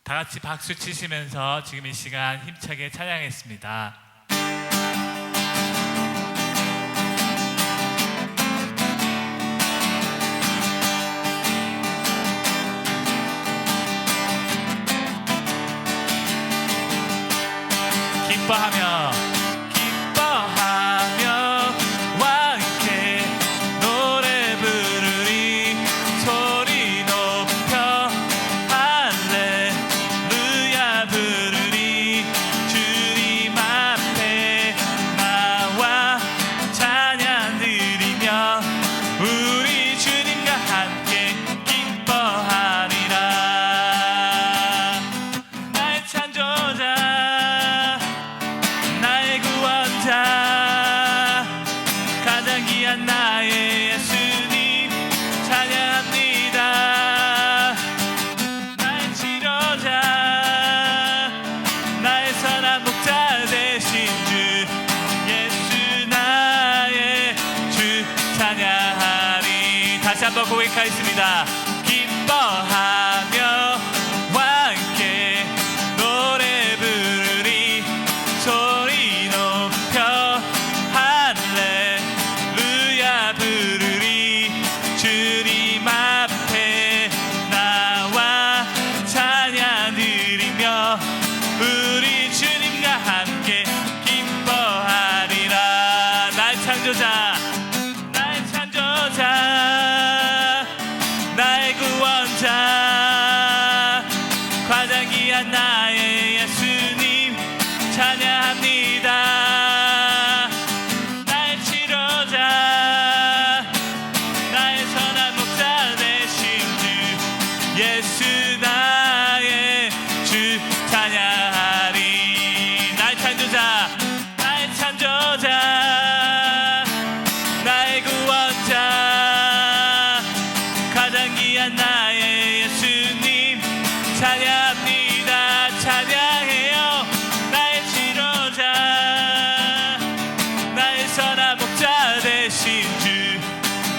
다 같이 박수 치시면서 지금 이 시간 힘차게 찬양했습니다. 기뻐하며 기뻐하며 함께 노래 부르리 소리 높여 할렐루야 부르리 주님 앞에 나와 찬양 드리며 우리 주님과 함께 기뻐하리라. 나의 찬조자 나의 구원자 가장 귀한 나의 예수님 찬양합니다. 나의 치료자 나의 선한 목자 되신 주 예수 나의 주 찬양하리. 다시 한번 고백하겠습니다. 기뻐하며 함께 노래 부르리 소리 높여 할렐루야 부르리 주님 앞에 나와 찬양 드리며 우리 주님과 함께 기뻐하리라. 나의 창조자 나의 찬조자 나의 구원자 가장 귀한 나의 예수님 찬양합니다. 나의 치료자 나의 선한 목자 되신 주 예수 나의 주 찬양하리. 나의 창조자 나의 찬조자 나의 구원자 가장 귀한 나의 예수님 찬양합니다. 찬양해요. 나의 치료자 나의 선한 목자 되신 주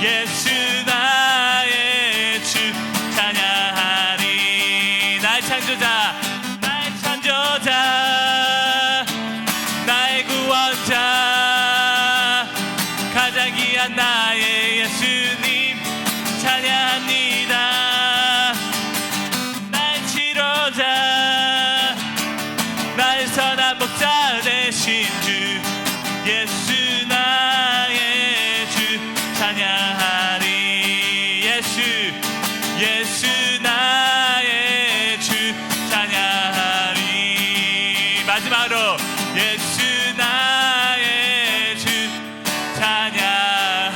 예수 나의 주 찬양하리. 나의 창조자 나의 창조자 나의 구원자 가장 귀한 나의 예수님 찬양합니다. 나의 치료자 나의 선한 목자 되신 주 예수 나의 주 찬양하리. 예수 나의 주 찬양하리. 마지막으로 예수 나의 주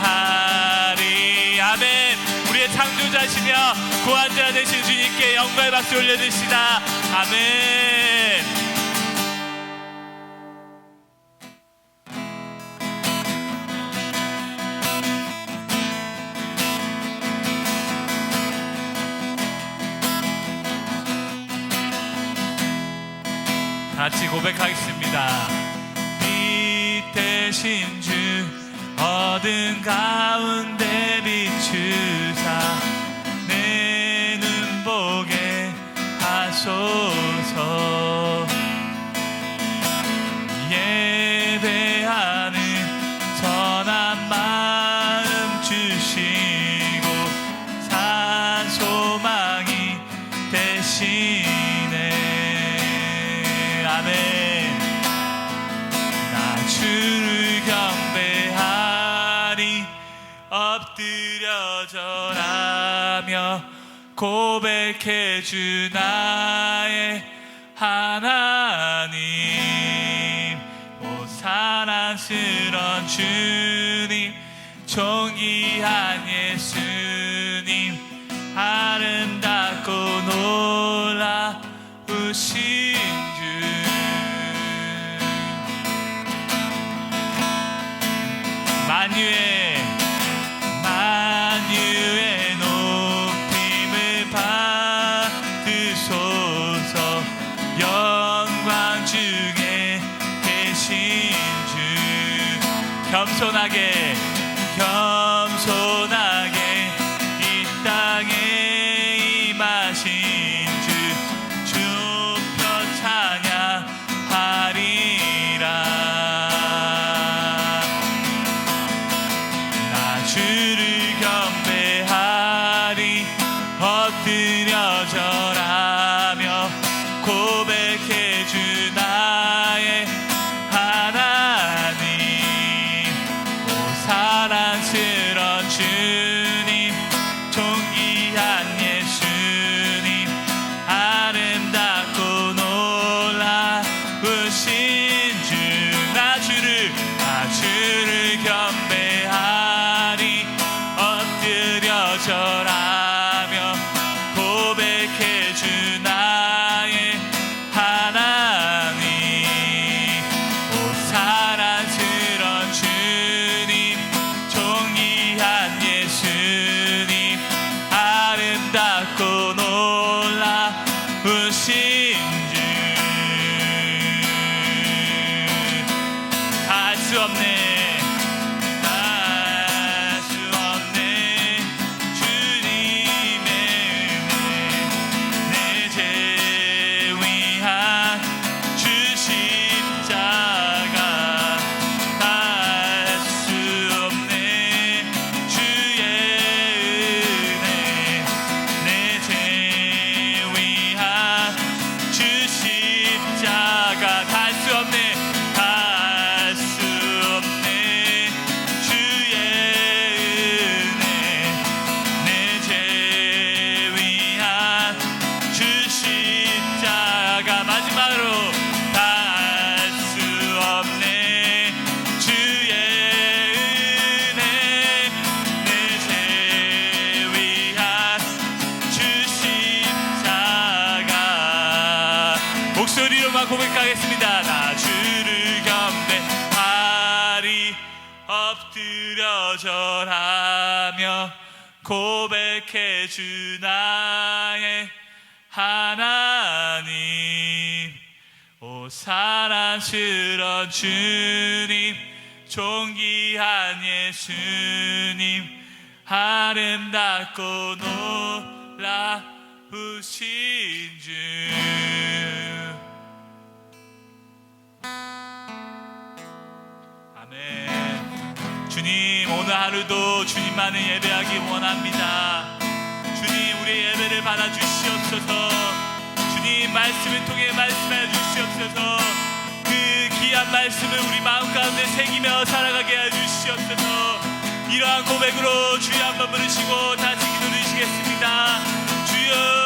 찬양하리. 아멘. 우리의 창조자시며 구원자 되신 주님께 영광의 박수 올려드립시다. 아멘. 같이 고백하겠습니다. 빛 대신 주 어둠 가운데 비추사 내 눈 보게 하소서. 예배하는 선한 마음 주시고 산 소망이 되시네. 아멘. 나 주를 경배하리 엎드려 절하며 고백해 주 나의 하나님. 오 사랑스런 주님 존귀한 예수님 아름답고 놀라우신 만유의 높임을 받으소서. 영광 중에 계신 주 겸손하게 이 땅에 임하신 주 이러한 고백하겠습니다. 나 주를 경배하리 엎드려 절하며 고백해 주 나의 하나님. 오 사랑스런 주님 존귀한 예수님 아름답고 놀라우신 주. 아멘. 주님 오늘 하루도 주님만을 예배하기 원합니다. 주님 우리의 예배를 받아주시옵소서. 주님 말씀을 통해 말씀해 주시옵소서. 그 귀한 말씀을 우리 마음 가운데 새기며 살아가게 해주시옵소서. 이러한 고백으로 주여 한번 부르시고 다시 기도 드리시겠습니다. 주여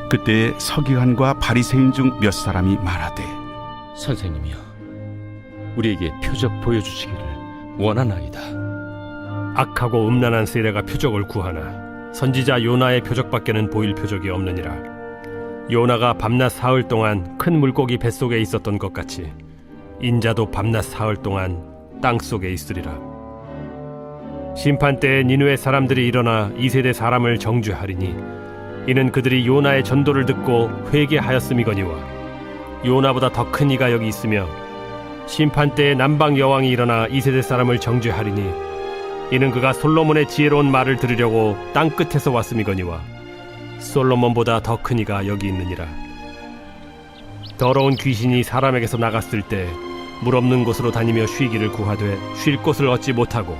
그때 서기관과 바리새인 중 몇 사람이 말하되 선생님이여, 우리에게 표적 보여주시기를 원하나이다. 악하고 음란한 세대가 표적을 구하나 선지자 요나의 표적밖에는 보일 표적이 없느니라. 요나가 밤낮 사흘 동안 큰 물고기 뱃속에 있었던 것 같이 인자도 밤낮 사흘 동안 땅속에 있으리라. 심판 때에 니느웨 사람들이 일어나 이 세대 사람을 정죄하리니 이는 그들이 요나의 전도를 듣고 회개하였음이거니와 요나보다 더 큰 이가 여기 있으며 심판 때에 남방 여왕이 일어나 이 세대 사람을 정죄하리니 이는 그가 솔로몬의 지혜로운 말을 들으려고 땅 끝에서 왔음이거니와 솔로몬보다 더 큰 이가 여기 있느니라. 더러운 귀신이 사람에게서 나갔을 때 물 없는 곳으로 다니며 쉬기를 구하되 쉴 곳을 얻지 못하고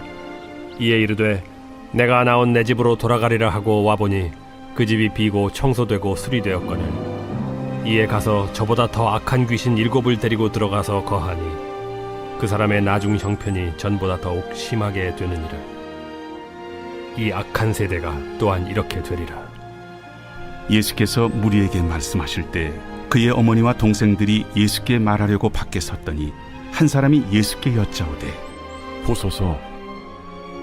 이에 이르되 내가 나온 내 집으로 돌아가리라 하고 와보니 그 집이 비고 청소되고 수리되었거늘 이에 가서 저보다 더 악한 귀신 7을 데리고 들어가서 거하니 그 사람의 나중 형편이 전보다 더욱 심하게 되느니라. 이 악한 세대가 또한 이렇게 되리라. 예수께서 무리에게 말씀하실 때 그의 어머니와 동생들이 예수께 말하려고 밖에 섰더니 한 사람이 예수께 여짜오되 보소서,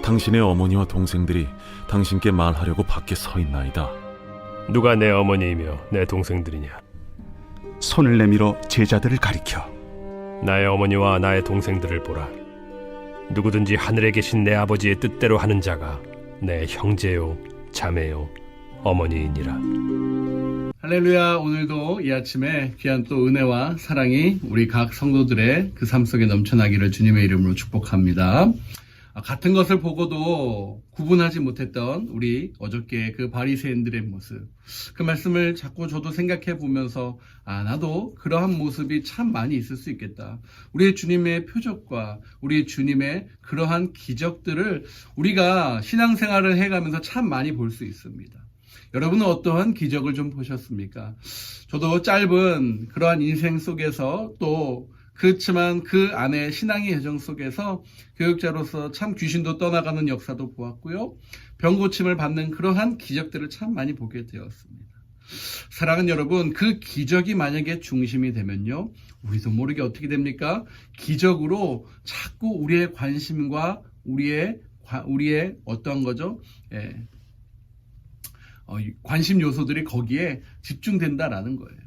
당신의 어머니와 동생들이 당신께 말하려고 밖에 서 있나이다. 누가 내 어머니이며 내 동생들이냐? 손을 내밀어 제자들을 가리켜 나의 어머니와 나의 동생들을 보라. 누구든지 하늘에 계신 내 아버지의 뜻대로 하는 자가 내 형제요 자매요 어머니이니라. 할렐루야. 오늘도 이 아침에 귀한 또 은혜와 사랑이 우리 각 성도들의 그 삶 속에 넘쳐나기를 주님의 이름으로 축복합니다. 같은 것을 보고도 구분하지 못했던 우리 어저께 그 바리새인들의 모습, 그 말씀을 자꾸 저도 생각해 보면서 나도 그러한 모습이 참 많이 있을 수 있겠다. 우리 주님의 표적과 우리 주님의 그러한 기적들을 우리가 신앙생활을 해가면서 참 많이 볼 수 있습니다. 여러분은 어떠한 기적을 좀 보셨습니까? 저도 짧은 그러한 인생 속에서 또 그렇지만 그 안에 신앙의 여정 속에서 교육자로서 참 귀신도 떠나가는 역사도 보았고요. 병고침을 받는 그러한 기적들을 참 많이 보게 되었습니다. 사랑하는 여러분, 그 기적이 만약에 중심이 되면요, 우리도 모르게 어떻게 됩니까? 기적으로 자꾸 우리의 관심과 우리의 어떠한 거죠? 관심 요소들이 거기에 집중된다라는 거예요.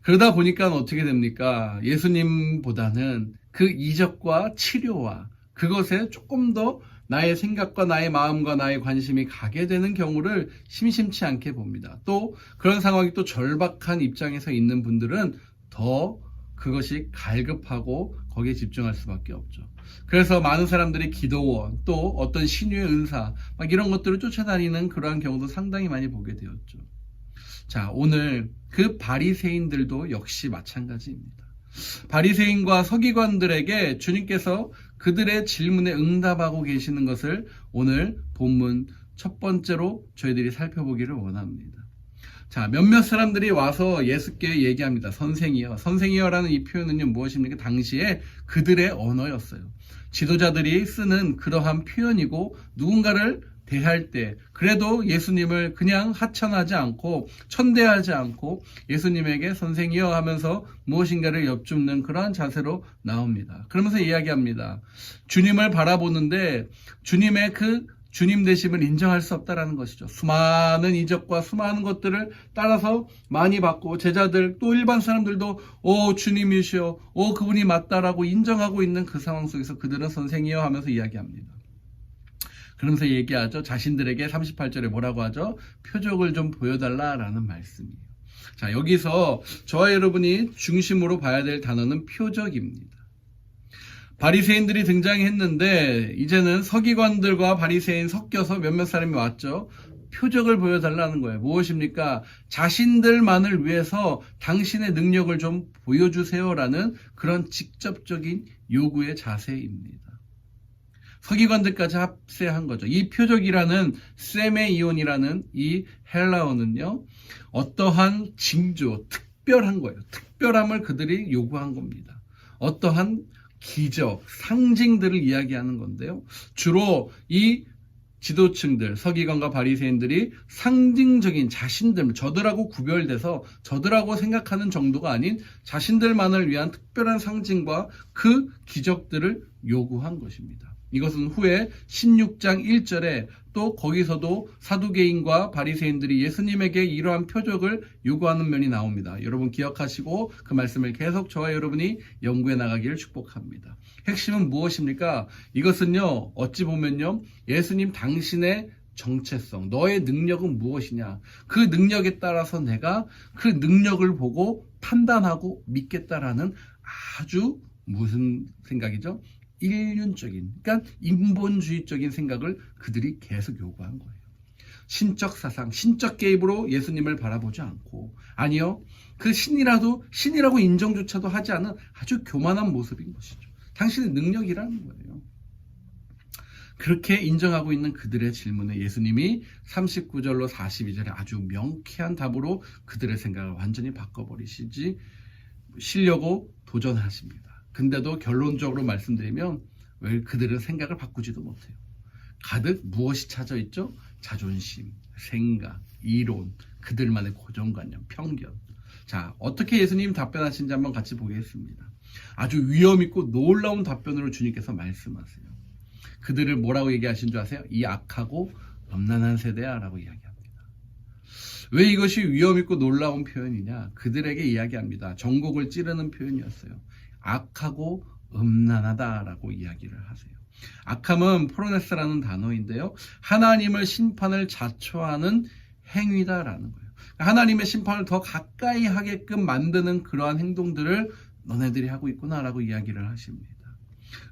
그러다 보니까 어떻게 됩니까? 예수님보다는 그 이적과 치료와 그것에 조금 더 나의 생각과 나의 마음과 나의 관심이 가게 되는 경우를 심심치 않게 봅니다. 또 그런 상황이 또 절박한 입장에서 있는 분들은 더 그것이 갈급하고 거기에 집중할 수밖에 없죠. 그래서 많은 사람들이 기도원, 또 어떤 신유의 은사, 막 이런 것들을 쫓아다니는 그러한 경우도 상당히 많이 보게 되었죠. 자, 오늘 그 바리새인들도 역시 마찬가지입니다. 바리새인과 서기관들에게 주님께서 그들의 질문에 응답하고 계시는 것을 오늘 본문 첫 번째로 저희들이 살펴보기를 원합니다. 자, 몇몇 사람들이 와서 예수께 얘기합니다. 선생이여. 선생이여라는 이 표현은요, 무엇입니까? 당시에 그들의 언어였어요. 지도자들이 쓰는 그러한 표현이고, 누군가를 대할 때 그래도 예수님을 그냥 하찮하지 않고 천대하지 않고 예수님에게 선생이여 하면서 무엇인가를 엿줍는 그러한 자세로 나옵니다. 그러면서 이야기합니다. 주님을 바라보는데 주님의 그 주님 되심을 인정할 수 없다라는 것이죠. 수많은 이적과 수많은 것들을 따라서 많이 받고 제자들 또 일반 사람들도 오 주님이시여, 오 그분이 맞다라고 인정하고 있는 그 상황 속에서 그들은 선생이여 하면서 이야기합니다. 그러면서 얘기하죠. 자신들에게 38절에 뭐라고 하죠? 표적을 좀 보여달라라는 말씀이에요. 자, 여기서 저와 여러분이 중심으로 봐야 될 단어는 표적입니다. 바리새인들이 등장했는데 이제는 서기관들과 바리새인 섞여서 몇몇 사람이 왔죠. 표적을 보여달라는 거예요. 무엇입니까? 자신들만을 위해서 당신의 능력을 좀 보여주세요라는 그런 직접적인 요구의 자세입니다. 서기관들까지 합세한 거죠. 이 표적이라는 세메이온이라는 이 헬라어는요, 어떠한 징조, 특별한 거예요. 특별함을 그들이 요구한 겁니다. 어떠한 기적, 상징들을 이야기하는 건데요. 주로 이 지도층들, 서기관과 바리새인들이 상징적인 자신들, 저들하고 구별돼서 저들하고 생각하는 정도가 아닌 자신들만을 위한 특별한 상징과 그 기적들을 요구한 것입니다. 이것은 후에 16장 1절에 또 거기서도 사두개인과 바리새인들이 예수님에게 이러한 표적을 요구하는 면이 나옵니다. 여러분 기억하시고 그 말씀을 계속 저와 여러분이 연구해 나가기를 축복합니다. 핵심은 무엇입니까? 이것은요, 어찌 보면요, 예수님 당신의 정체성, 너의 능력은 무엇이냐, 그 능력에 따라서 내가 그 능력을 보고 판단하고 믿겠다라는 아주 무슨 생각이죠? 인륜적인, 그러니까 인본주의적인 생각을 그들이 계속 요구한 거예요. 신적 사상, 신적 개입으로 예수님을 바라보지 않고, 아니요, 그 신이라고 인정조차도 하지 않은 아주 교만한 모습인 것이죠. 당신의 능력이라는 거예요. 그렇게 인정하고 있는 그들의 질문에 예수님이 39절로 42절에 아주 명쾌한 답으로 그들의 생각을 완전히 바꿔버리시려고 도전하십니다. 근데도 결론적으로 말씀드리면 왜 그들은 생각을 바꾸지도 못해요. 가득 무엇이 차져 있죠? 자존심, 생각, 이론, 그들만의 고정관념, 편견. 자, 어떻게 예수님이 답변하신지 한번 같이 보겠습니다. 아주 위엄있고 놀라운 답변으로 주님께서 말씀하세요. 그들을 뭐라고 얘기하신 줄 아세요? 이 악하고 음란한 세대야 라고 이야기합니다. 왜 이것이 위엄있고 놀라운 표현이냐? 그들에게 이야기합니다. 전곡을 찌르는 표현이었어요. 악하고 음란하다라고 이야기를 하세요. 악함은 프로네스라는 단어인데요. 하나님을 심판을 자초하는 행위다라는 거예요. 하나님의 심판을 더 가까이 하게끔 만드는 그러한 행동들을 너네들이 하고 있구나라고 이야기를 하십니다.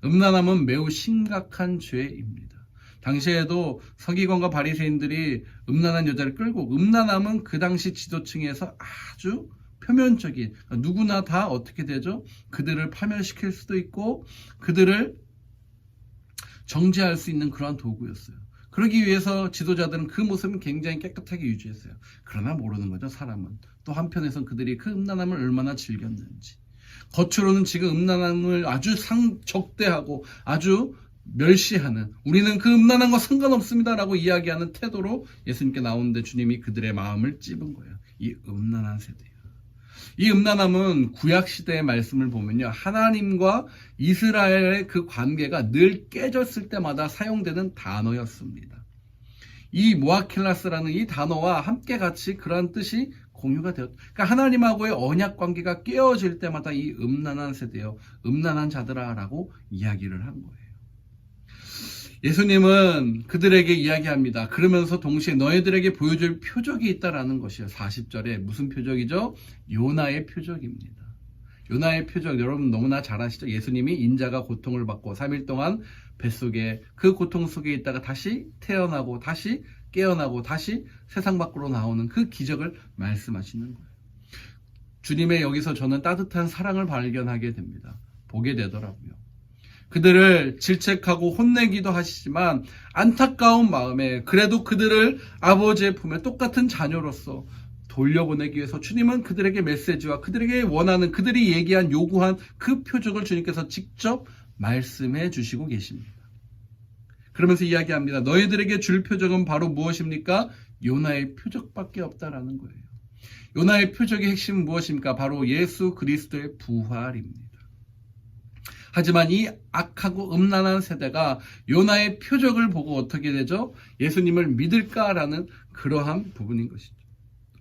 음란함은 매우 심각한 죄입니다. 당시에도 서기관과 바리새인들이 음란한 여자를 끌고, 음란함은 그 당시 지도층에서 아주 표면적인, 누구나 다 어떻게 되죠? 그들을 파멸시킬 수도 있고 그들을 정죄할 수 있는 그러한 도구였어요. 그러기 위해서 지도자들은 그 모습은 굉장히 깨끗하게 유지했어요. 그러나 모르는 거죠, 사람은. 또 한편에선 그들이 그 음란함을 얼마나 즐겼는지. 겉으로는 지금 음란함을 아주 적대하고 아주 멸시하는, 우리는 그 음란한 거 상관없습니다 라고 이야기하는 태도로 예수님께 나오는데 주님이 그들의 마음을 찝은 거예요. 이 음란한 세대예요. 이 음란함은 구약시대의 말씀을 보면요, 하나님과 이스라엘의 그 관계가 늘 깨졌을 때마다 사용되는 단어였습니다. 이 모아킬라스라는 이 단어와 함께 같이 그러한 뜻이 공유가 되었다. 그러니까 하나님하고의 언약 관계가 깨어질 때마다 이 음란한 세대요, 음란한 자들아 라고 이야기를 한 거예요. 예수님은 그들에게 이야기합니다. 그러면서 동시에 너희들에게 보여줄 표적이 있다라는 것이요. 40절에 무슨 표적이죠? 요나의 표적입니다. 요나의 표적, 여러분 너무나 잘 아시죠? 예수님이 인자가 고통을 받고 3일 동안 뱃속에 그 고통 속에 있다가 다시 태어나고 다시 깨어나고 다시 세상 밖으로 나오는 그 기적을 말씀하시는 거예요. 주님의 여기서 저는 따뜻한 사랑을 발견하게 됩니다. 보게 되더라고요. 그들을 질책하고 혼내기도 하시지만 안타까운 마음에 그래도 그들을 아버지의 품에 똑같은 자녀로서 돌려보내기 위해서 주님은 그들에게 메시지와 그들에게 원하는, 그들이 얘기한, 요구한 그 표적을 주님께서 직접 말씀해 주시고 계십니다. 그러면서 이야기합니다. 너희들에게 줄 표적은 바로 무엇입니까? 요나의 표적밖에 없다라는 거예요. 요나의 표적의 핵심은 무엇입니까? 바로 예수 그리스도의 부활입니다. 하지만 이 악하고 음란한 세대가 요나의 표적을 보고 어떻게 되죠? 예수님을 믿을까라는 그러한 부분인 것이죠.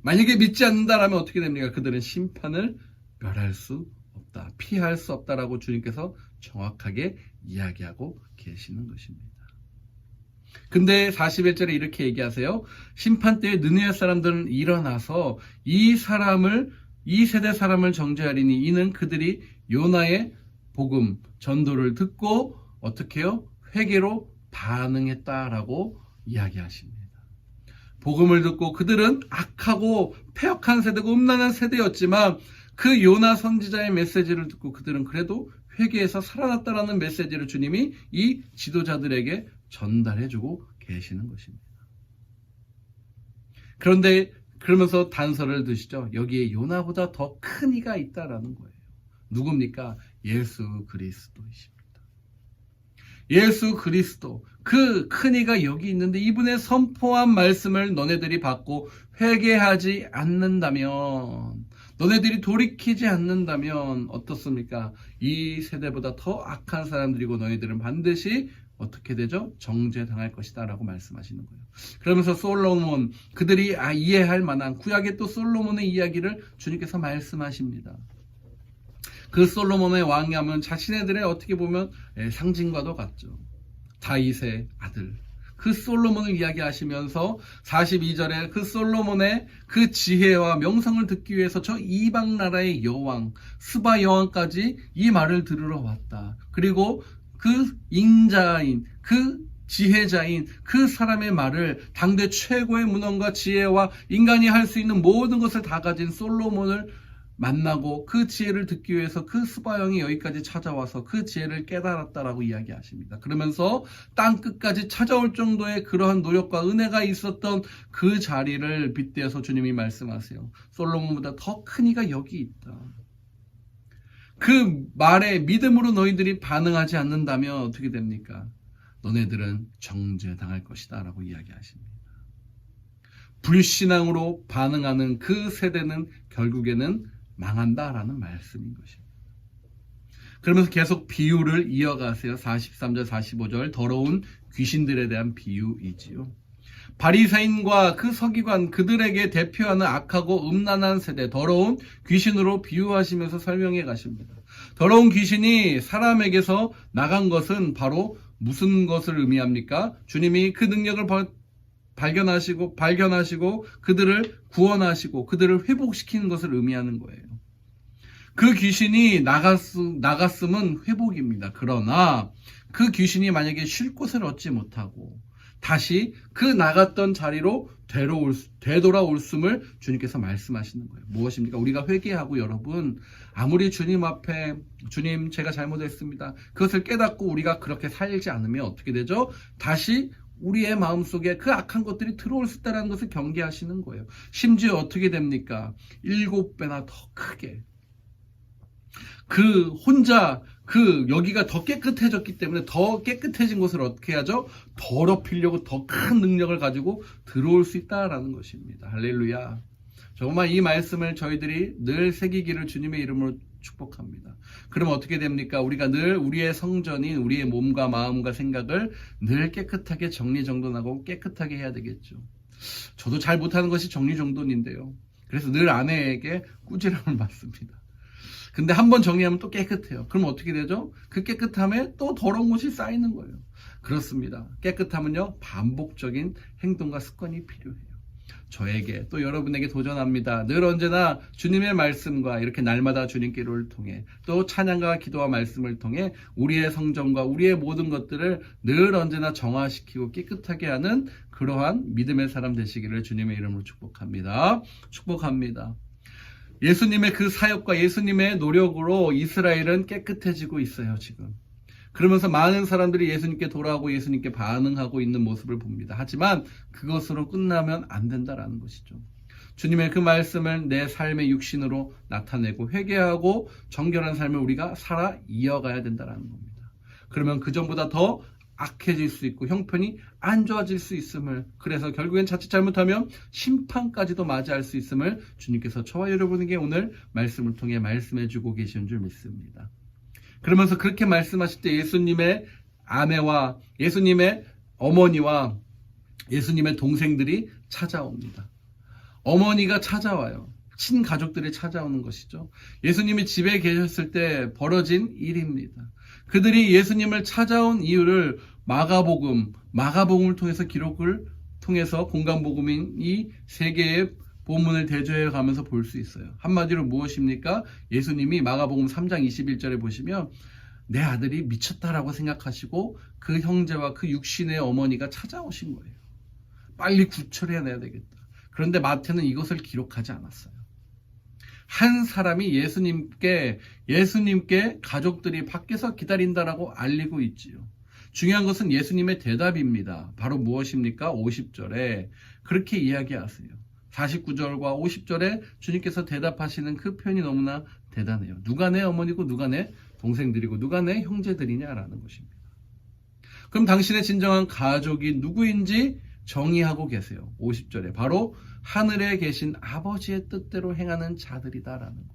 만약에 믿지 않는다라면 어떻게 됩니까? 그들은 심판을 멸할 수 없다, 피할 수 없다라고 주님께서 정확하게 이야기하고 계시는 것입니다. 근데 41절에 이렇게 얘기하세요. 심판 때에 느느웨 사람들은 일어나서 이 세대 사람을 정죄하리니 이는 그들이 요나의 복음, 전도를 듣고 어떻게 해요? 회개로 반응했다라고 이야기하십니다. 복음을 듣고 그들은 악하고 패역한 세대고 음란한 세대였지만 그 요나 선지자의 메시지를 듣고 그들은 그래도 회개해서 살아났다라는 메시지를 주님이 이 지도자들에게 전달해주고 계시는 것입니다. 그런데 그러면서 단서를 드시죠. 여기에 요나보다 더 큰 이가 있다라는 거예요. 누굽니까? 예수 그리스도이십니다. 예수 그리스도, 그 큰 이가 여기 있는데 이분의 선포한 말씀을 너네들이 받고 회개하지 않는다면, 너네들이 돌이키지 않는다면 어떻습니까? 이 세대보다 더 악한 사람들이고 너희들은 반드시 어떻게 되죠? 정죄당할 것이다 라고 말씀하시는 거예요. 그러면서 솔로몬, 그들이 이해할 만한 구약의 또 솔로몬의 이야기를 주님께서 말씀하십니다. 그 솔로몬의 왕이하면 자신네들의 어떻게 보면 상징과도 같죠. 다윗의 아들, 그 솔로몬을 이야기하시면서 42절에 그 솔로몬의 그 지혜와 명성을 듣기 위해서 저 이방 나라의 여왕 스바 여왕까지 이 말을 들으러 왔다. 그리고 그 인자인, 그 지혜자인 그 사람의 말을 당대 최고의 문헌과 지혜와 인간이 할 수 있는 모든 것을 다 가진 솔로몬을 만나고 그 지혜를 듣기 위해서 그 스바형이 여기까지 찾아와서 그 지혜를 깨달았다라고 이야기하십니다. 그러면서 땅 끝까지 찾아올 정도의 그러한 노력과 은혜가 있었던 그 자리를 빗대어서 주님이 말씀하세요. 솔로몬보다 더 큰 이가 여기 있다. 그 말에 믿음으로 너희들이 반응하지 않는다면 어떻게 됩니까? 너네들은 정죄당할 것이다 라고 이야기하십니다. 불신앙으로 반응하는 그 세대는 결국에는 망한다라는 말씀인 것입니다. 그러면서 계속 비유를 이어가세요. 43절 45절 더러운 귀신들에 대한 비유이지요. 바리새인과 그 서기관, 그들에게 대표하는 악하고 음란한 세대, 더러운 귀신으로 비유하시면서 설명해 가십니다. 더러운 귀신이 사람에게서 나간 것은 바로 무슨 것을 의미합니까? 주님이 그 능력을 발견하시고 그들을 구원하시고 그들을 회복시키는 것을 의미하는 거예요. 그 귀신이 나갔음은 회복입니다. 그러나 그 귀신이 만약에 쉴 곳을 얻지 못하고 다시 그 나갔던 자리로 되돌아올음을 주님께서 말씀하시는 거예요. 무엇입니까? 우리가 회개하고 여러분 아무리 주님 앞에 주님 제가 잘못했습니다. 그것을 깨닫고 우리가 그렇게 살지 않으면 어떻게 되죠? 다시 우리의 마음속에 그 악한 것들이 들어올 수 있다는 것을 경계하시는 거예요. 심지어 어떻게 됩니까? 7배나 더 크게 여기가 더 깨끗해졌기 때문에 더 깨끗해진 곳을 어떻게 하죠? 더럽히려고 더 큰 능력을 가지고 들어올 수 있다라는 것입니다. 할렐루야. 정말 이 말씀을 저희들이 늘 새기기를 주님의 이름으로 축복합니다. 그럼 어떻게 됩니까? 우리가 늘 우리의 성전인 우리의 몸과 마음과 생각을 늘 깨끗하게 정리정돈하고 깨끗하게 해야 되겠죠. 저도 잘 못하는 것이 정리정돈인데요. 그래서 늘 아내에게 꾸지람을 받습니다. 근데 한번 정리하면 또 깨끗해요. 그럼 어떻게 되죠? 그 깨끗함에 또 더러운 것이 쌓이는 거예요. 그렇습니다. 깨끗함은요, 반복적인 행동과 습관이 필요해요. 저에게 또 여러분에게 도전합니다. 늘 언제나 주님의 말씀과 이렇게 날마다 주님께를 통해 또 찬양과 기도와 말씀을 통해 우리의 성정과 우리의 모든 것들을 늘 언제나 정화시키고 깨끗하게 하는 그러한 믿음의 사람 되시기를 주님의 이름으로 축복합니다. 축복합니다. 예수님의 그 사역과 예수님의 노력으로 이스라엘은 깨끗해지고 있어요, 지금. 그러면서 많은 사람들이 예수님께 돌아오고 예수님께 반응하고 있는 모습을 봅니다. 하지만 그것으로 끝나면 안 된다라는 것이죠. 주님의 그 말씀을 내 삶의 육신으로 나타내고 회개하고 정결한 삶을 우리가 살아 이어가야 된다는 겁니다. 그러면 그전보다 더 악해질 수 있고 형편이 안 좋아질 수 있음을, 그래서 결국엔 자칫 잘못하면 심판까지도 맞이할 수 있음을 주님께서 저와 여러분에게 오늘 말씀을 통해 말씀해주고 계시는 줄 믿습니다. 그러면서 그렇게 말씀하실 때 예수님의 아내와 예수님의 어머니와 예수님의 동생들이 찾아옵니다. 어머니가 찾아와요. 친가족들이 찾아오는 것이죠. 예수님이 집에 계셨을 때 벌어진 일입니다. 그들이 예수님을 찾아온 이유를 마가복음을 통해서 기록을 통해서 공간복음인 이 세 개의 본문을 대조해 가면서 볼 수 있어요. 한마디로 무엇입니까? 예수님이 마가복음 3장 21절에 보시면 내 아들이 미쳤다라고 생각하시고 그 형제와 그 육신의 어머니가 찾아오신 거예요. 빨리 구출해내야 되겠다. 그런데 마태는 이것을 기록하지 않았어요. 한 사람이 예수님께 가족들이 밖에서 기다린다라고 알리고 있지요. 중요한 것은 예수님의 대답입니다. 바로 무엇입니까? 50절에 그렇게 이야기하세요. 49절과 50절에 주님께서 대답하시는 그 표현이 너무나 대단해요. 누가 내 어머니고 누가 내 동생들이고 누가 내 형제들이냐라는 것입니다. 그럼 당신의 진정한 가족이 누구인지 정의하고 계세요. 50절에 바로 하늘에 계신 아버지의 뜻대로 행하는 자들이다라는 거예요.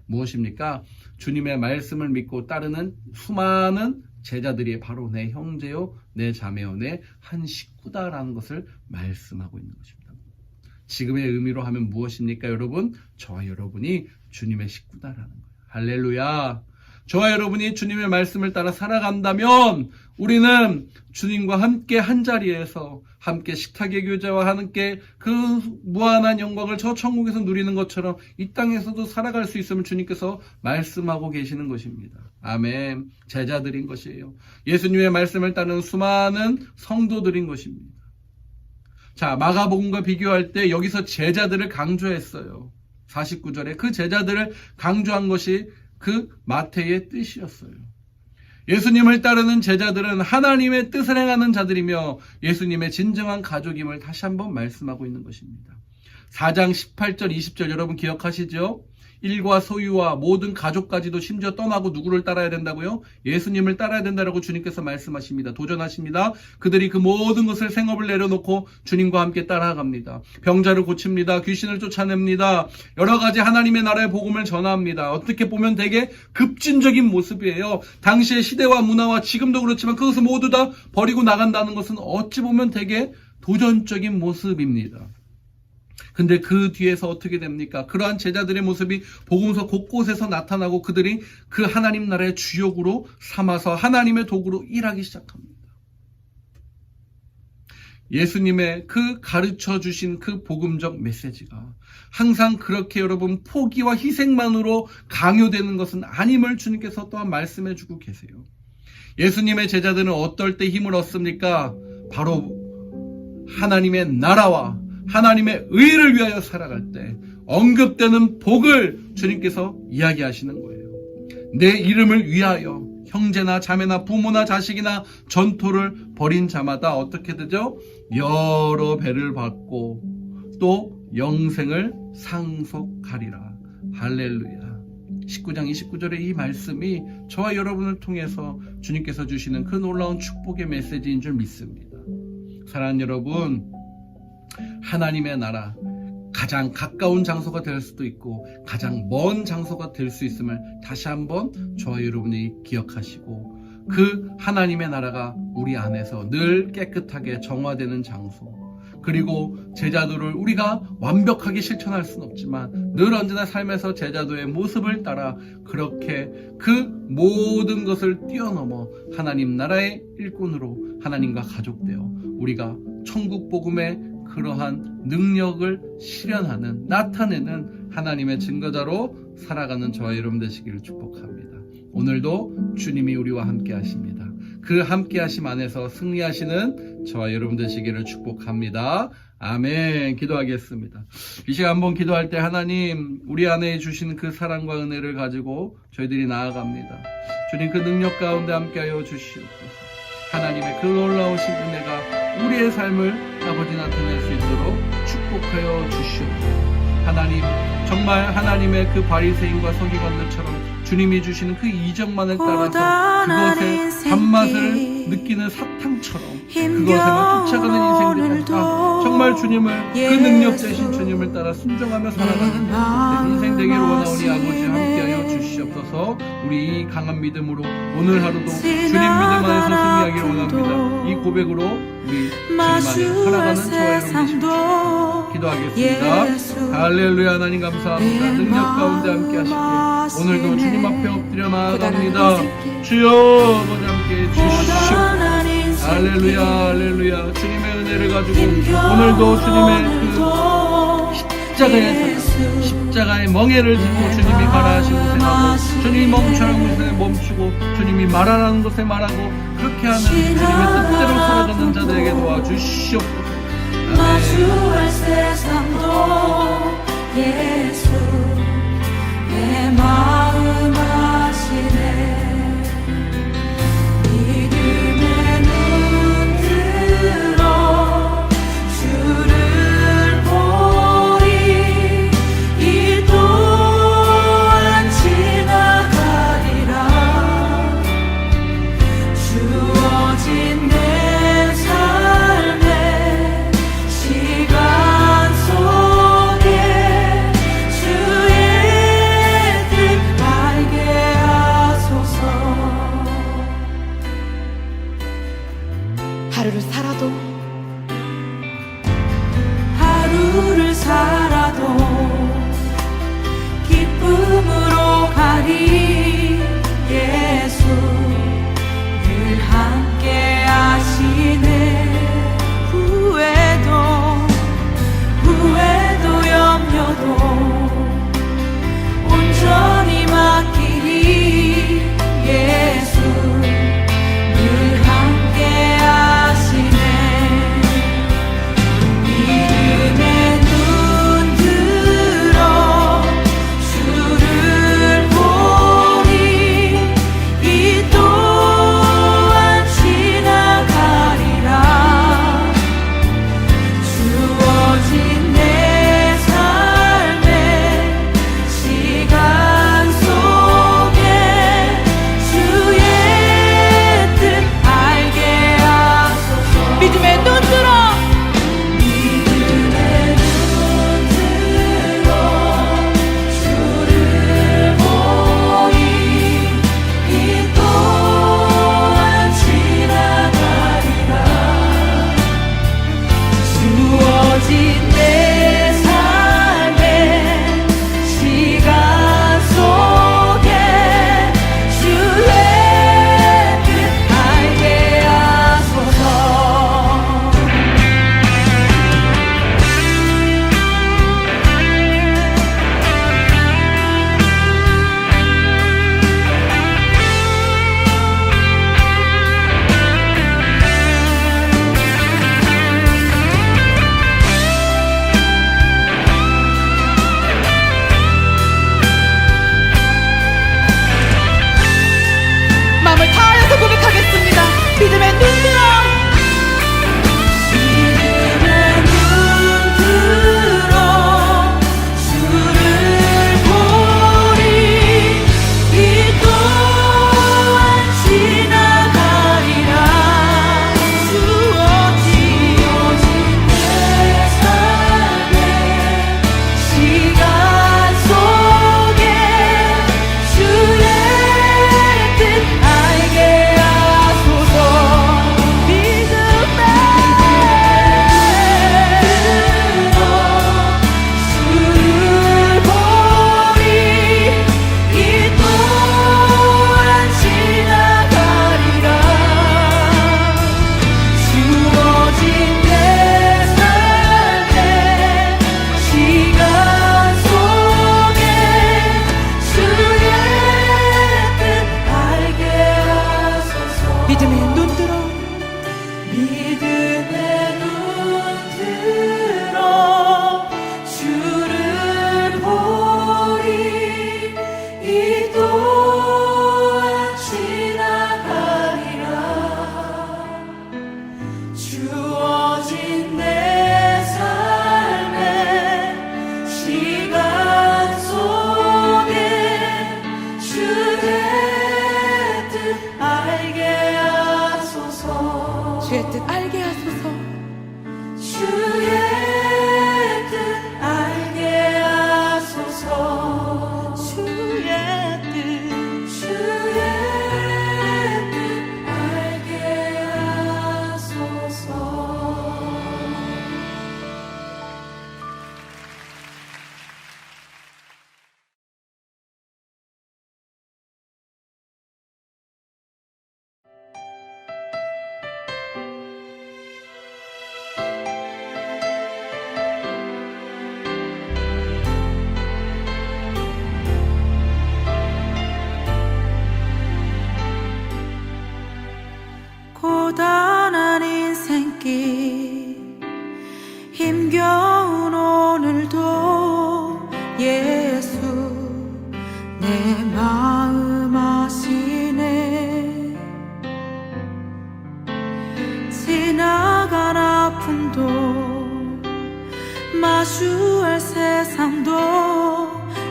무엇입니까? 주님의 말씀을 믿고 따르는 수많은 제자들이 바로 내 형제요, 내 자매요, 내 한 식구다라는 것을 말씀하고 있는 것입니다. 지금의 의미로 하면 무엇입니까, 여러분? 저와 여러분이 주님의 식구다라는 거예요. 할렐루야. 저와 여러분이 주님의 말씀을 따라 살아간다면 우리는 주님과 함께 한 자리에서 함께 식탁의 교제와 함께 그 무한한 영광을 저 천국에서 누리는 것처럼 이 땅에서도 살아갈 수 있음을 주님께서 말씀하고 계시는 것입니다. 아멘. 제자들인 것이에요. 예수님의 말씀을 따르는 수많은 성도들인 것입니다. 자, 마가복음과 비교할 때 여기서 제자들을 강조했어요. 49절에 그 제자들을 강조한 것이 그 마태의 뜻이었어요. 예수님을 따르는 제자들은 하나님의 뜻을 행하는 자들이며 예수님의 진정한 가족임을 다시 한번 말씀하고 있는 것입니다. 4장 18절 20절 여러분 기억하시죠? 일과 소유와 모든 가족까지도 심지어 떠나고 누구를 따라야 된다고요? 예수님을 따라야 된다라고 주님께서 말씀하십니다. 도전하십니다. 그들이 그 모든 것을 생업을 내려놓고 주님과 함께 따라갑니다. 병자를 고칩니다. 귀신을 쫓아냅니다. 여러 가지 하나님의 나라의 복음을 전합니다. 어떻게 보면 되게 급진적인 모습이에요. 당시의 시대와 문화와 지금도 그렇지만 그것을 모두 다 버리고 나간다는 것은 어찌 보면 되게 도전적인 모습입니다. 근데 그 뒤에서 어떻게 됩니까? 그러한 제자들의 모습이 복음서 곳곳에서 나타나고 그들이 그 하나님 나라의 주역으로 삼아서 하나님의 도구로 일하기 시작합니다. 예수님의 그 가르쳐 주신 그 복음적 메시지가 항상 그렇게 여러분 포기와 희생만으로 강요되는 것은 아님을 주님께서 또한 말씀해 주고 계세요. 예수님의 제자들은 어떨 때 힘을 얻습니까? 바로 하나님의 나라와 하나님의 의를 위하여 살아갈 때 언급되는 복을 주님께서 이야기하시는 거예요. 내 이름을 위하여 형제나 자매나 부모나 자식이나 전토를 벌인 자마다 어떻게 되죠? 여러 배를 받고 또 영생을 상속하리라. 할렐루야. 19장 29절의 이 말씀이 저와 여러분을 통해서 주님께서 주시는 그 놀라운 축복의 메시지인 줄 믿습니다. 사랑하는 여러분, 하나님의 나라 가장 가까운 장소가 될 수도 있고 가장 먼 장소가 될 수 있음을 다시 한번 저와 여러분이 기억하시고 그 하나님의 나라가 우리 안에서 늘 깨끗하게 정화되는 장소, 그리고 제자도를 우리가 완벽하게 실천할 수는 없지만 늘 언제나 삶에서 제자도의 모습을 따라 그렇게 그 모든 것을 뛰어넘어 하나님 나라의 일꾼으로 하나님과 가족되어 우리가 천국 복음의 그러한 능력을 실현하는, 나타내는 하나님의 증거자로 살아가는 저와 여러분 되시기를 축복합니다. 오늘도 주님이 우리와 함께 하십니다. 그 함께 하심 안에서 승리하시는 저와 여러분 되시기를 축복합니다. 아멘. 기도하겠습니다. 이 시간 한번 기도할 때 하나님, 우리 안에 주신 그 사랑과 은혜를 가지고 저희들이 나아갑니다. 주님, 그 능력 가운데 함께하여 주시옵소서. 하나님의 그 놀라우신 은혜가 우리의 삶을 아버지 나타낼 수 있도록 축복하여 주시옵소서. 하나님, 정말 하나님의 그 바리새인과 서기관들처럼 주님이 주시는 그 이적만을 따라서 그것의 단맛을 느끼는 사탕처럼 그것에만 쫓아가는 인생들이 아니라 정말 주님을, 그 능력 되신 주님을 따라 순종하며 살아가는 인생 되기를 원하오니 아버지 함께하여 주시옵소서. 우리 이 강한 믿음으로 오늘 하루도 주님 믿음 안에서 승리하기를 원합니다. 이 고백으로 우리 주님 안에 살아가는 저와 여러분 되십시오. 기도하겠습니다. 할렐루야. 하나님 감사합니다. 능력 가운데 함께 하시고 오늘도 주님 앞에 엎드려 나아갑니다. 주여 아버지 함께 해주시옵소서. 할렐루야. 할렐루야. 주님의 은혜를 가지고 오늘도 주님의 그 십자가의 멍에를 짚고 주님이 가라하신 곳에 가고 주님이 멈추라는 곳에 멈추고 주님이 말하라는 곳에 말하고 그렇게 하는 주님의 뜻대로 살아가는 자들에게 도와주시옵소서. 마주할 세상도 예수 내 마음 아시네. 믿음의 눈 들어 주를 보리. 이 또한 지나가리라. 주어진 내 삶에 시간 속에 주의 뜻 알게 하소서. 하루를 살아도 기쁨으로 가리. 예수 늘 함께 하시네. 후회도 염려도 온전히 맡기리. 예수 늘 함께 하시네. 믿음의 눈 들어 주를 보리.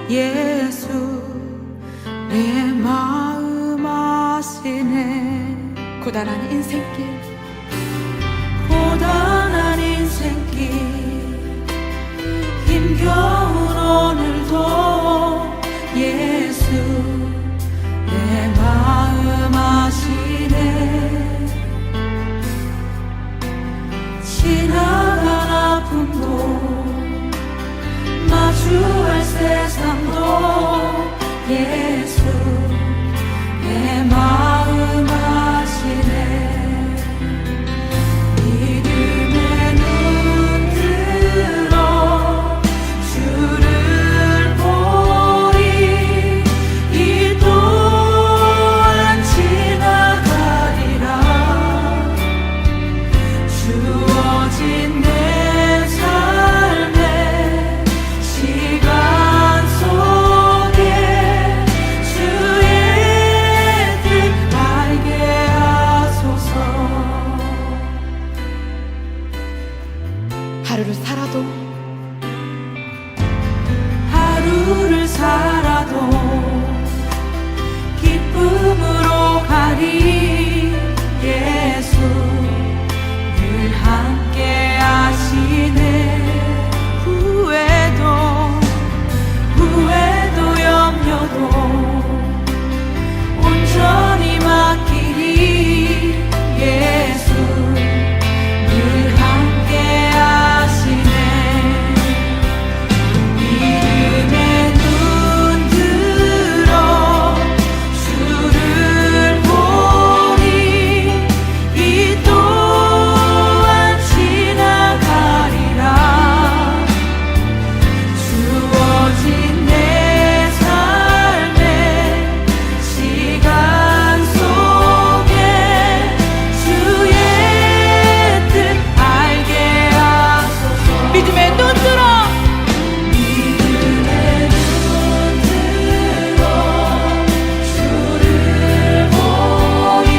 예수 내 마음 아시네. 고단한 인생길 고단한 인생길 힘겨운 오늘도 예수 내 마음 아시네. 지나간 아픔도 마주할 세상도 예수 내 마음 아시네. 믿음의 눈 들어 주를 보리. 이 또한 지나가리라. 주어진 내 삶의 시간 속에 주의 뜻 알게 하소서. 하루를 살아도 기쁨으로 가리. 예수 늘 함께 하시네. 후회도 염려도 온전히 맡기리. 예수 늘 함께 하시네. 믿음의 눈 들어 주를 보리. 이 또한 지나가리라. 주어진 내 삶의 시간 속에 주의 뜻 알게 하소서. 믿음의 눈 들어 주를 보리.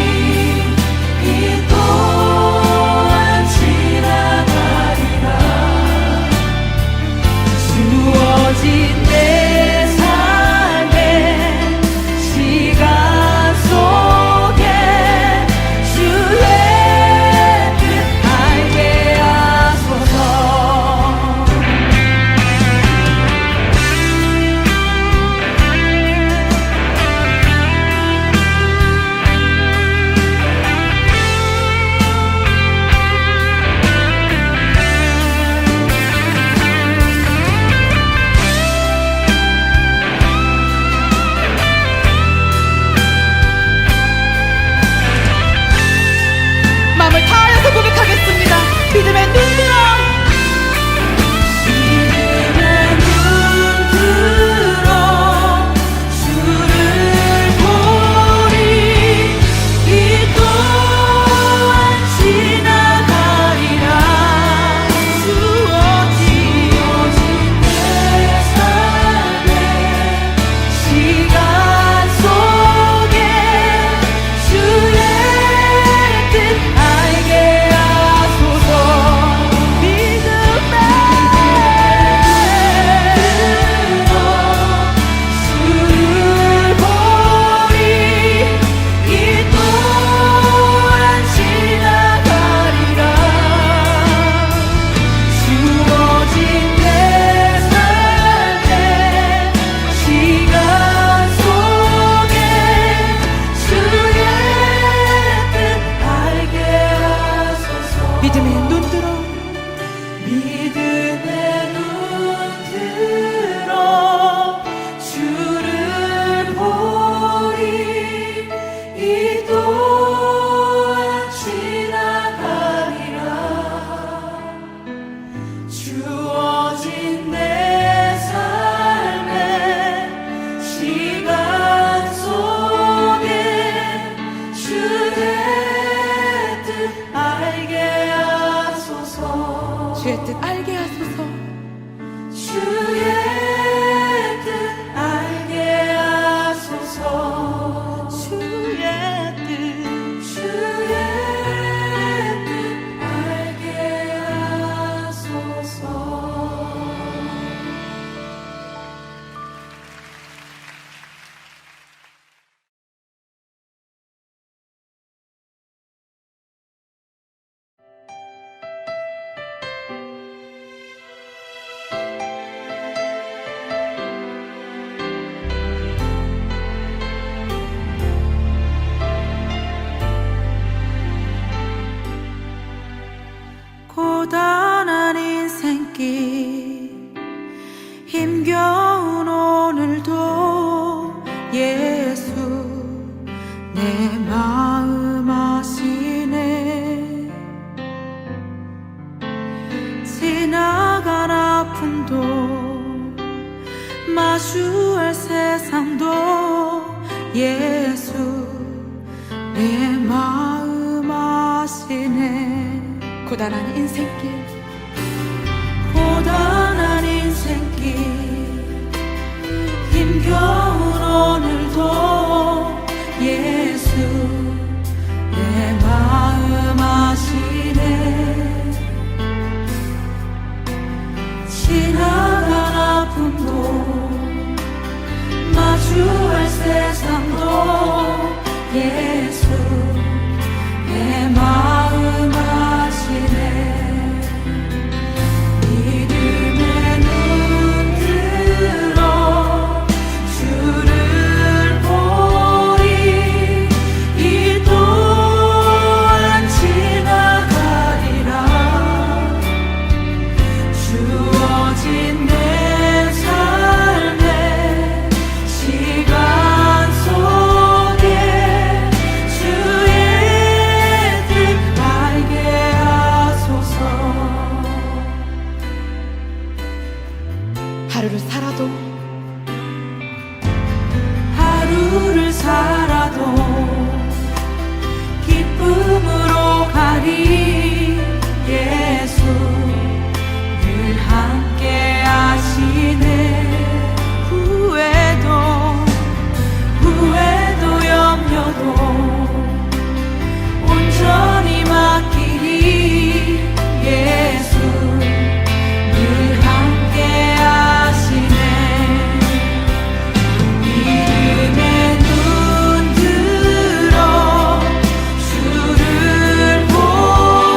이 또한 지나가리라. 주어진 내 삶의 시간 속에 주의 뜻 알게 하소서. 마음을 다하여서 고백하겠습니다. 믿음의 눈 들어 믿음의 눈 들어 주를 보리. 이 또한 지나가리라. 주어진 내 삶의 시간 속에 주의 뜻 알게 하소서. 믿음의 주를 보리. 이 또한 지나가리라. 주어진 내 삶의 시간 속에 주의 뜻 알게 하소서. 믿음의 눈 들어 믿음의 눈 들어 주를 보리. 이 또한 지나가리라. 주어진 내 삶의 시간 속에 주의 뜻 알게 하소서. 주의 뜻 알게 하소서. 주의 뜻 알게 하소서. 주의 뜻 알게 하소서. 고단한 인생길 힘겨운 오늘도 예수 내 마음 아시네. 지나간 아픔도 마주할 세상도 예수 내 마음 아시네. 고단한 인생길 고단한 인생길 힘겨운 오늘도 예수 내 마음 아시네. 지나간 아픔도 마주할 세상도 예수 내 마음 아시네. 믿음의 눈 들어 주를 보리. 이 또한 지나가리라. 주어진 내 삶의 시간 속에 주의 뜻 알게 하소서. 하루를 살아도 기쁨으로 가리. 예수 늘 함께 하시네. 후회도 염려도 온전히 맡기리. 예수 늘 함께 하시네. 믿음의 눈 들어 주를 보리.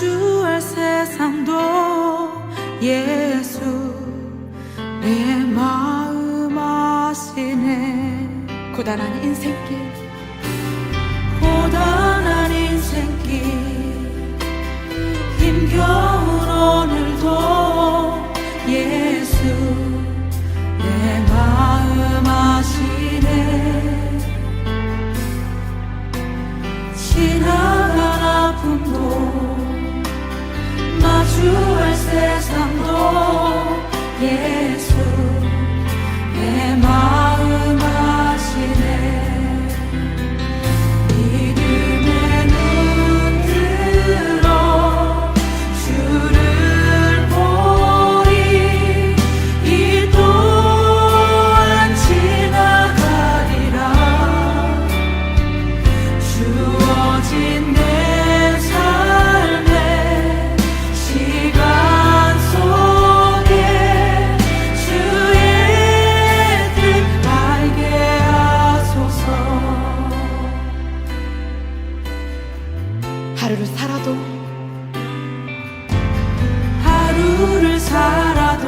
마주할 세상도 예수 내 마음 아시네. 고단한 인생길 고단한 인생길 힘겨운 오늘도 예수 내 마음 아시네. 지나간 아픔도 마주할 세상도 예수 내 마음 아시네. 믿음의 눈 들어 주를 보리. 이 또한 지나가리라. 주어진 내 삶의 시간 속에 주의 뜻 알게 하소서. 하루를 살아도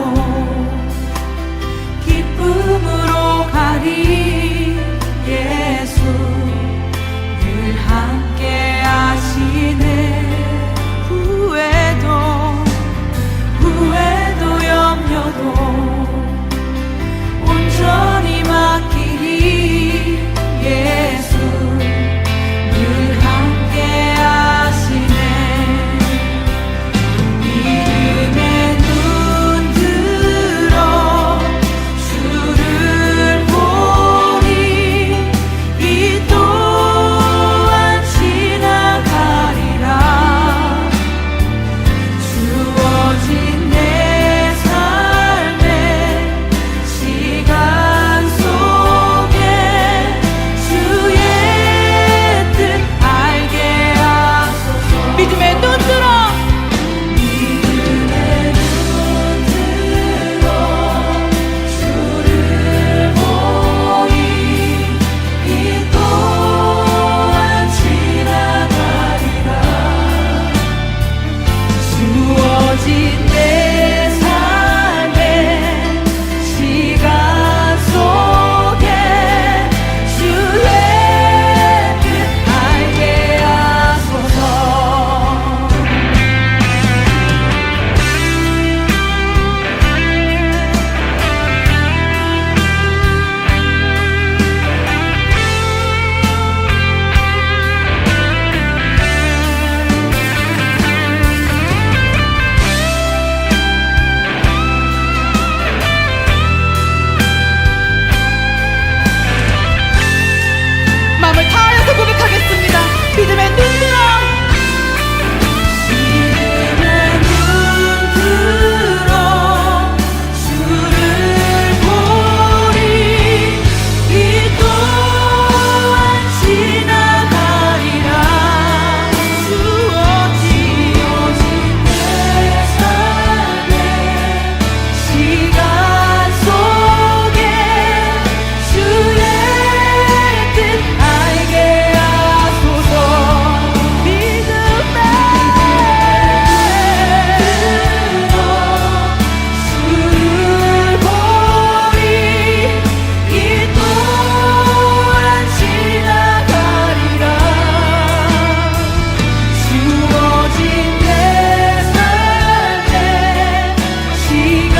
기쁨으로 가리. 예수 늘 함께 하시네. 후회도 염려도 온전히 맡기리. 예수 늘 함께 하시네. 믿음의 눈 들어 주를 보리. 이 또한 지나가리라. 주어진 내 삶의 시간 속에 주의 뜻 알게 하소서. 믿음의 눈 들어 믿음의 눈 들어 주를 보리. 이 또한 지나가리라. 주어진 내 삶의 시간 속에 주의 뜻 알게 하소서. 마음을 다하여서 고백하겠습니다. 믿음의 눈 들어 믿음의 눈 들어 주를 보리. 이 또한 지나가리라. 주어진 내 삶의 시간 속에 주의 뜻 알게 하소서. 믿음의 주를 보리. 이 또한 지나가리라. 주어진 내 삶의 시간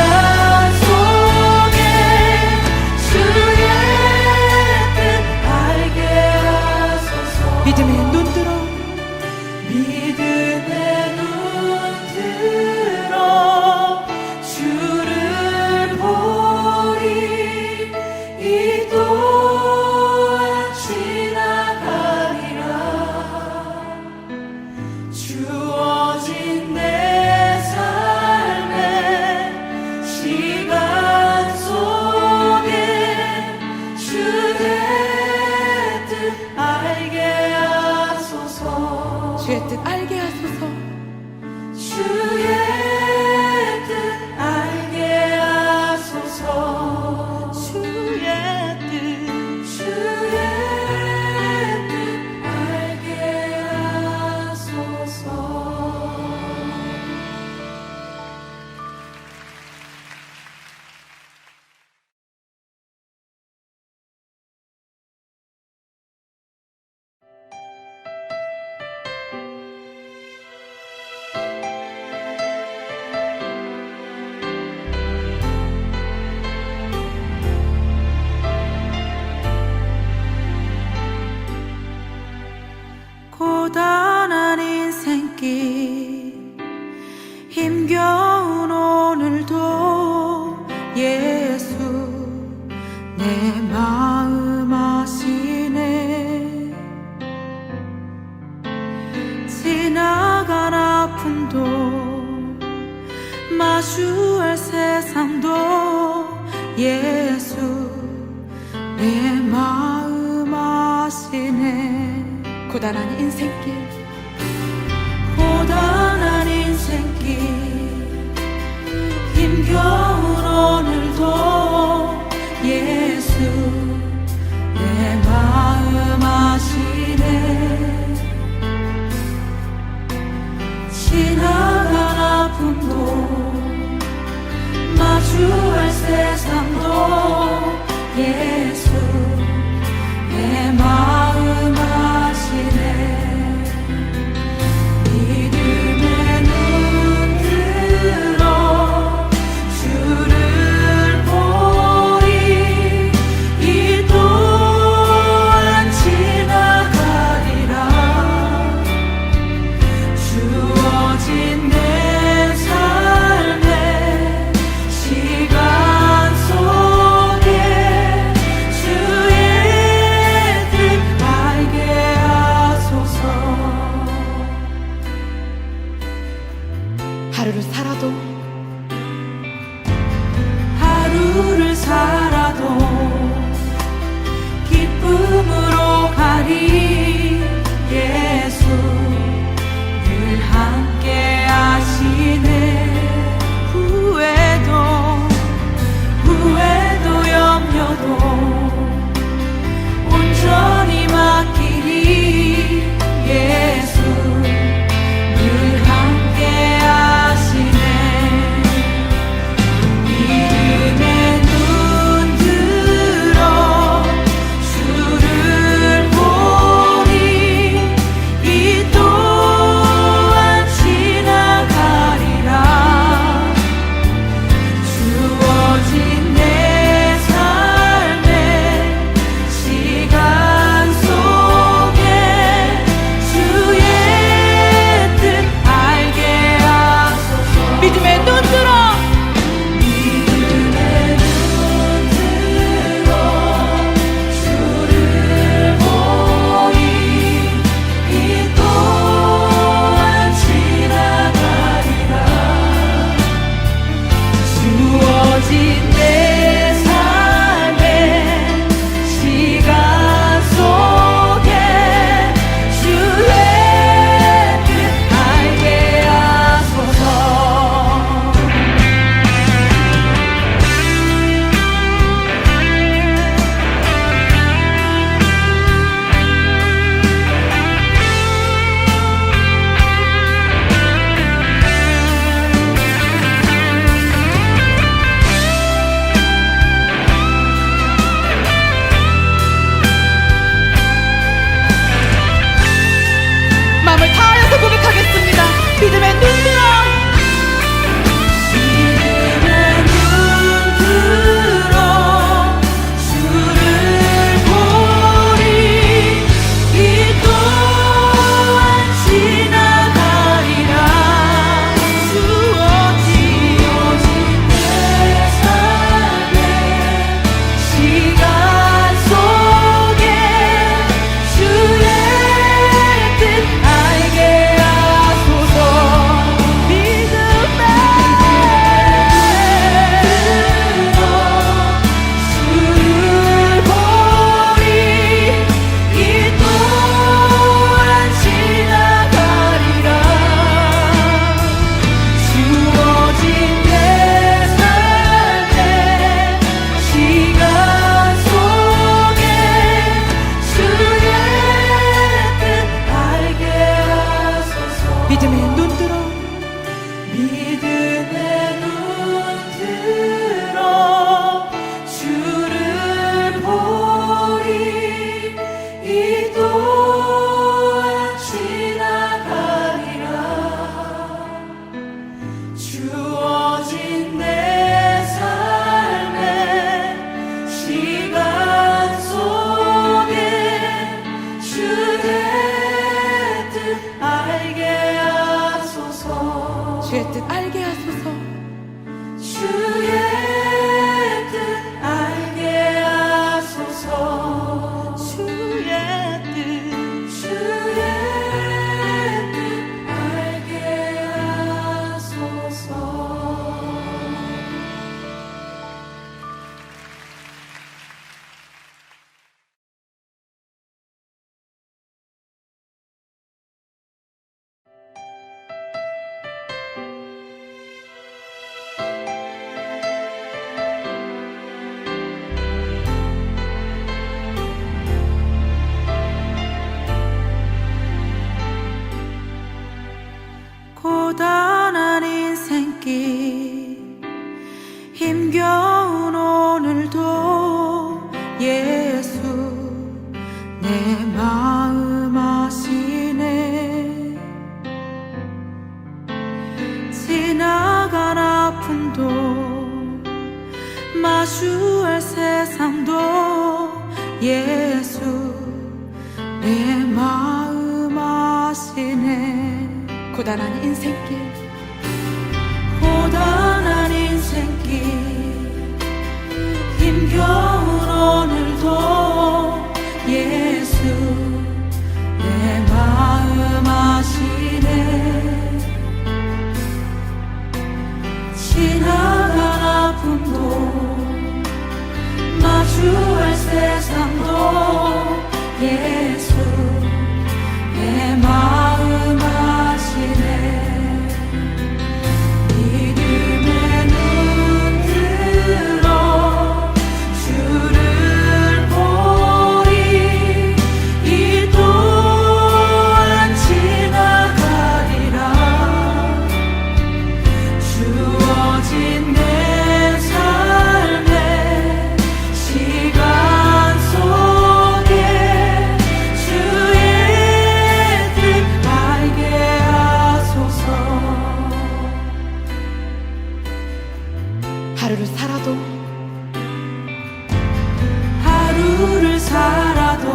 속에 주의 뜻 알게 하소서. 믿음의 눈 들어 믿음의 눈 들어 주를 보리. 이 또한 지나가리라. 주어진 내 삶의 시간 속에 주의 뜻 알게 하소서. 주의 뜻 알게 하소서. 주의 뜻 알게 하소서. 주의 뜻 생기 힘겨운 오늘도 예수 내 마음 아시네. 지나간 아픔도 마주할 세상도 예수 내 마음 아시네. 고단한 인생길 고단한 인생길 힘겨운 오늘도 예수 내 마음 아시네. 지나간 아픔도 마주할 세상도 예수 내 마음 아시네. 믿음의 눈 들어 주를 보리. 이 또한 지나가리라. 주어진 내 삶의 시간 속에 주 예수 내 마음 아시네. 고단한 인생길 힘겨운 오늘도 예수 내 마음 아시네. 지나간 아픔도 마주할 세상도 예수 내 마음 아시네. 믿음의 눈 들어 주를 보리. 이 또한 지나가리라. 주어진 내 삶의 시간 속에 주의 뜻 알게 하소서. 하루를 살아도